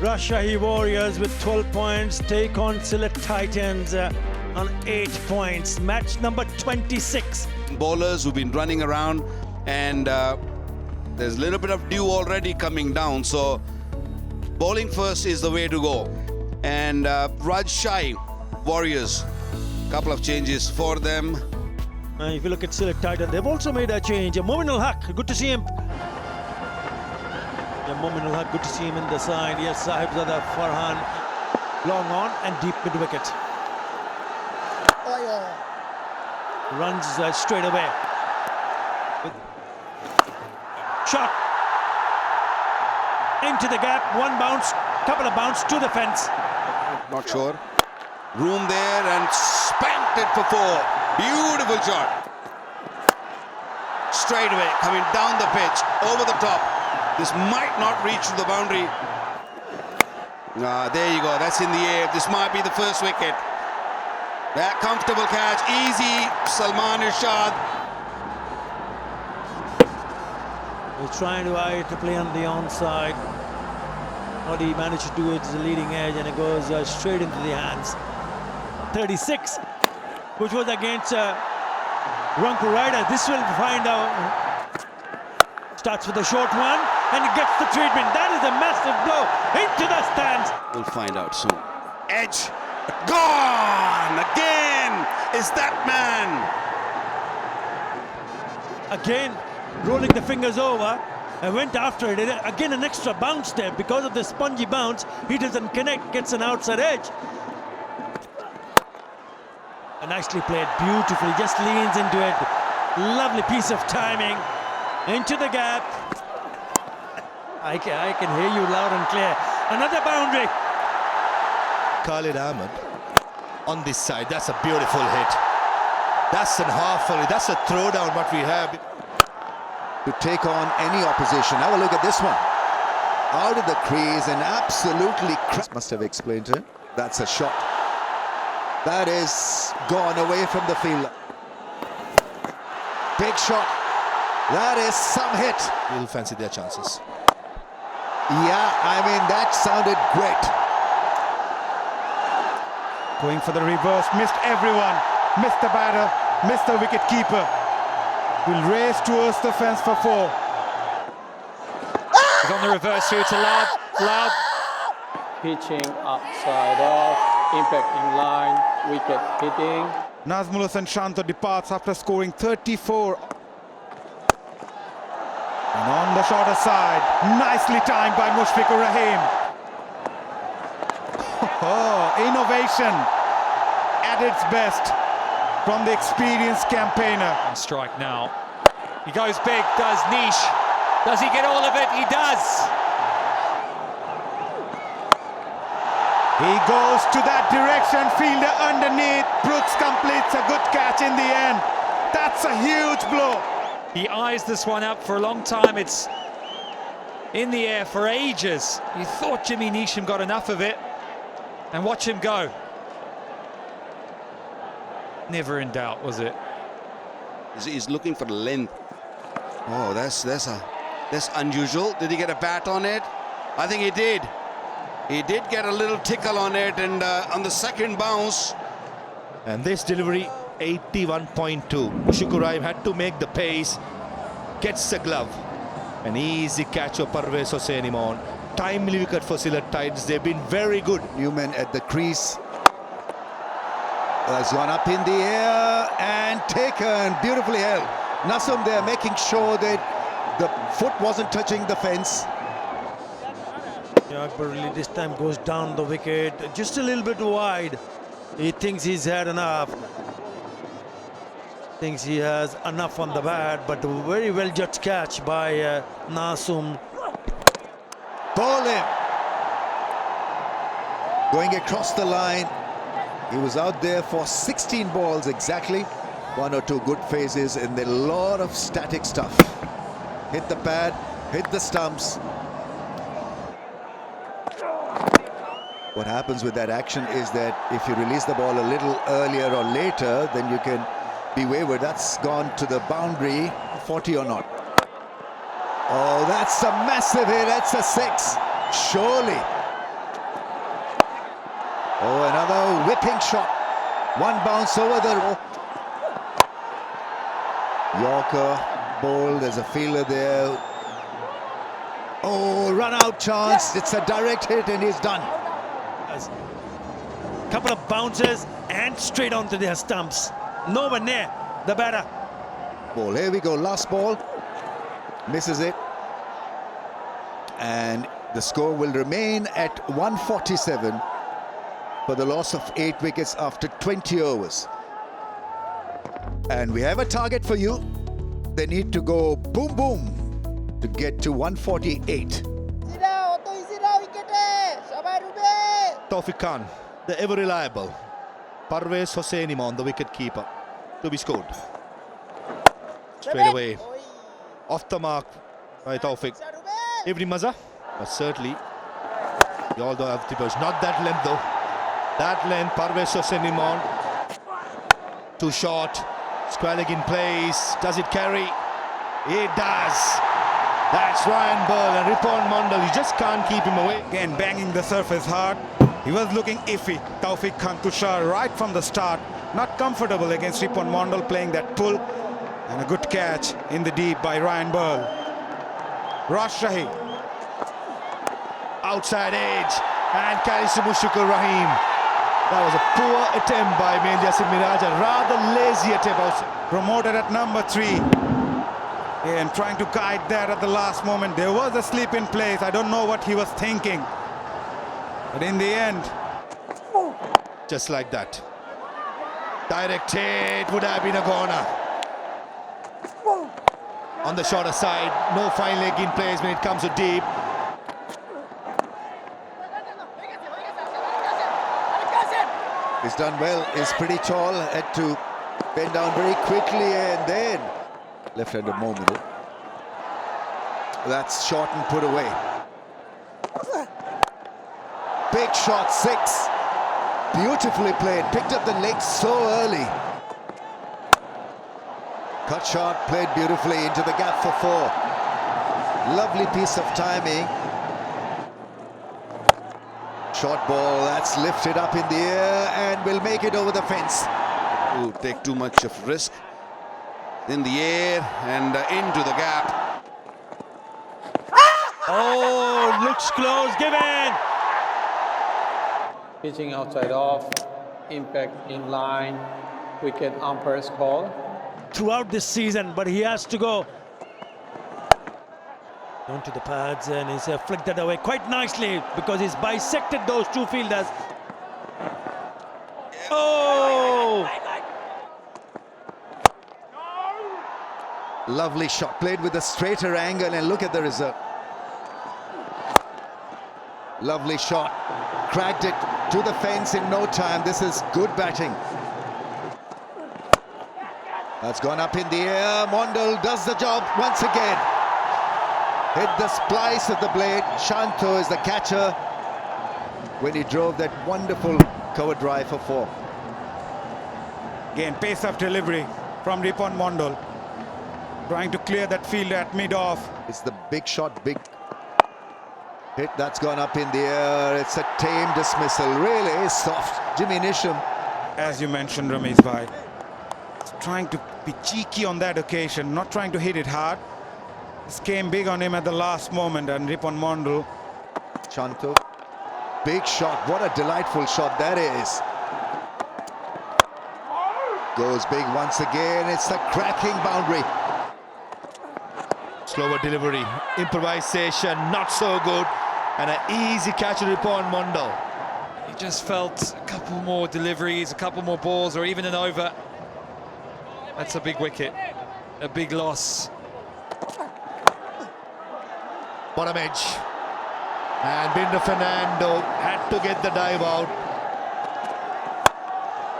Rajshahi Warriors with 12 points take on Sylhet Titans on 8 points. Match number 26. Bowlers who've been running around, and there's a little bit of dew already coming down, so bowling first is the way to go. And Rajshahi Warriors, couple of changes for them. If you look at Sylhet Titans, they've also made a change. Momin al-Haq, good to see him. Momin al-Haq, good to see him in the side. Yes, Sahibzada Farhan, long on and deep mid-wicket. Runs straight away. Shot. Into the gap, one bounce, couple of bounce to the fence. Not sure. Room there and spanked it for 4. Beautiful shot. Straight away, coming down the pitch, over the top. This might not reach to the boundary. There you go, that's in the air. This might be the first wicket. That comfortable catch, easy. Salman Irshad. He's trying to play on the onside. What he managed to do is the leading edge, and it goes straight into the hands. 36, which was against Ranku Ryder. This will find out. Starts with a short one, and it gets the treatment. That is a massive blow into the stands. We'll find out soon. Edge. Gone! Again! Is that man? Again, rolling the fingers over. I went after it. Again, an extra bounce there. Because of the spongy bounce, he doesn't connect, gets an outside edge. And nicely played, beautifully, just leans into it. Lovely piece of timing. Into the gap. I can hear you loud and clear. Another boundary. Khalid Ahmed on this side. That's a beautiful hit. That's an half volley. That's a throwdown what we have. To take on any opposition. Have a look at this one. Out of the crease and absolutely must have explained to him. That's a shot. That is gone away from the field. Big shot. That is some hit. We'll fancy their chances. Yeah, I mean, that sounded great. Going for the reverse, missed everyone. Missed the batter, missed the wicket keeper. Will race towards the fence for 4. He's on the reverse through to Loud. Pitching upside off, impact in line, wicket hitting. Nazmul Hasan Shanto departs after scoring 34. And on the shorter side, nicely timed by Mushfiqur Rahim. Innovation at its best from the experienced campaigner. And strike now. He goes big, does Niche. Does he get all of it? He does. He goes to that direction, fielder underneath. Brooks completes a good catch in the end. That's a huge blow. He eyes this one up for a long time. It's in the air for ages. You thought Jimmy Neesham got enough of it. And watch him go. Never in doubt, was it? He's looking for length. Oh, that's unusual. Did he get a bat on it? I think he did. He did get a little tickle on it, and on the second bounce. And this delivery, 81.2. Mushfiqur Rahim had to make the pace. Gets the glove. An easy catch of Parvez Hossain Imon. Timely wicket for Sylhet Titans. They've been very good. Newman at the crease. Has gone up in the air and taken. Beautifully held. Nasum there making sure that the foot wasn't touching the fence. Akbar Ali this time goes down the wicket, just a little bit wide. He thinks he's had enough. Thinks he has enough on the bat, but a very well judged catch by Nasum. Ball him. Going across the line. He was out there for 16 balls exactly. 1 or 2 good phases and a lot of static stuff. Hit the pad, hit the stumps. What happens with that action is that if you release the ball a little earlier or later, then you can be wayward. That's gone to the boundary, 40 or not. Oh, that's a massive hit. That's a 6. Surely Oh, another whipping shot. One bounce over the... Yorker ball, there's a fielder there. Oh, run out chance. It's a direct hit and he's done. Couple of bounces and straight onto their stumps. Nowhere near the batter. Ball, here we go, last ball. Misses it. And the score will remain at 147 for the loss of 8 wickets after 20 overs. And we have a target for you. They need to go boom boom to get to 148. Taufiq Khan, the ever reliable. Parvez Hossain Imam, the wicket keeper, to be scored. Straight away, off the mark by Taufiq. Every Maza, but certainly, although of the burst, not that length though. That length, Parvez Hossain Imam. Too short. Squallig in place. Does it carry? It does. That's Ryan Burl and Ripon Mondal. You just can't keep him away. Again, banging the surface hard. He was looking iffy. Taufiq Khan Tushar right from the start. Not comfortable against Ripon Mondal, playing that pull. And a good catch in the deep by Ryan Burl. Rajshahi. Outside edge. And carries to Mushfiqur Rahim. That was a poor attempt by Mehdi Yasir Miraj, a rather lazy attempt also. Promoted at number 3. And trying to guide that at the last moment. There was a slip in place. I don't know what he was thinking. But in the end, just like that. Direct hit would have been a corner. On the shorter side, no fine leg in place when it comes to deep. He's done well. He's pretty tall. Had to bend down very quickly and then left-handed moment. That's short and put away. Big shot, 6. Beautifully played. Picked up the leg so early. Cut shot, played beautifully into the gap for 4. Lovely piece of timing. Short ball, that's lifted up in the air and will make it over the fence. To take too much of risk. In the air and into the gap. Oh, looks close, given. Pitching outside off, impact in line, wicket umpire's call. Throughout this season, but he has to go onto the pads and he's flicked that away quite nicely because he's bisected those 2 fielders. Oh! Lovely shot, played with a straighter angle and look at the result. Lovely shot, cracked it to the fence in no time. This is good batting. That's gone up in the air. Mondal does the job once again. Hit the splice of the blade. Shanto is the catcher when he drove that wonderful cover drive for 4. again, pace of delivery from Ripon Mondal. Trying to clear that field at mid-off. It's the big shot, big hit that's gone up in the air. It's a tame dismissal, really soft. Jimmy Nisham. As you mentioned, Ramesh Bhai, trying to be cheeky on that occasion, not trying to hit it hard. This came big on him at the last moment, and Ripon Mondal. Chanto, big shot. What a delightful shot that is. Goes big once again. It's a cracking boundary. Slower delivery, improvisation, not so good, and an easy catch to Ripon Mondal. He just felt a couple more deliveries, a couple more balls, or even an over. That's a big wicket, a big loss. Bottom edge. And Binder Fernando had to get the dive out.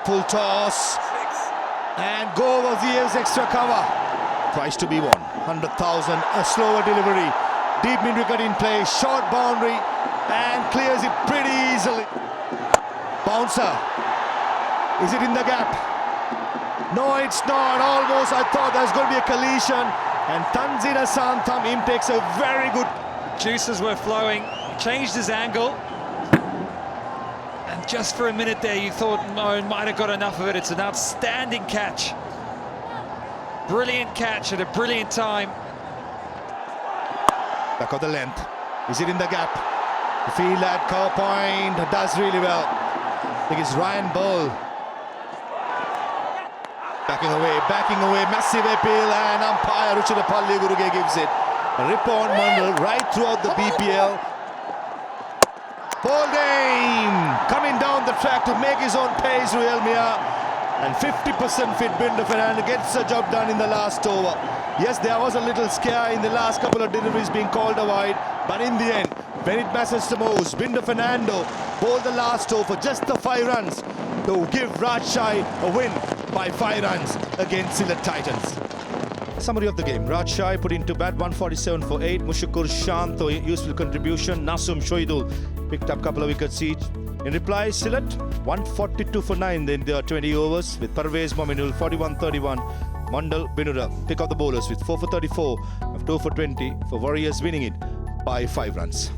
Full toss. And go was the extra cover. Price to be won. 100,000. A slower delivery. Deep mid-wicket in play. Short boundary. And clears it pretty easily. Bouncer. Is it in the gap? No, it's not. Almost. I thought there was going to be a collision. And Tanzila Santham takes a very good. Juices were flowing. He changed his angle. And Just for a minute there, you thought Moen might have got enough of it. It's an outstanding catch. Brilliant catch at a brilliant time. Back of the length. Is it in the gap? The field at cover point does really well. I think it's Ryan Bull. Backing away, massive appeal, and umpire Ruchirapalli Guruge gives it. Ripon Mandal right throughout the BPL. Bowling coming down the track to make his own pace, Ruel Mia. And 50% fit Binder Fernando gets the job done in the last over. Yes, there was a little scare in the last couple of deliveries being called wide, but in the end, when it matters the most, Binder Fernando bowled the last over, just the 5 runs to give Rajshahi a win by 5 runs against Sylhet Titans. Summary of the game. Rajshahi put into bat 147 for 8. Mushukur Shanto, useful contribution. Nasum Shoidul picked up a couple of wickets each. In reply, Sylhet 142 for 9 in their 20 overs with Parvez Mominul 41-31. Mandal Binura pick up the bowlers with 4 for 34 and 2 for 20 for Warriors winning it by 5 runs.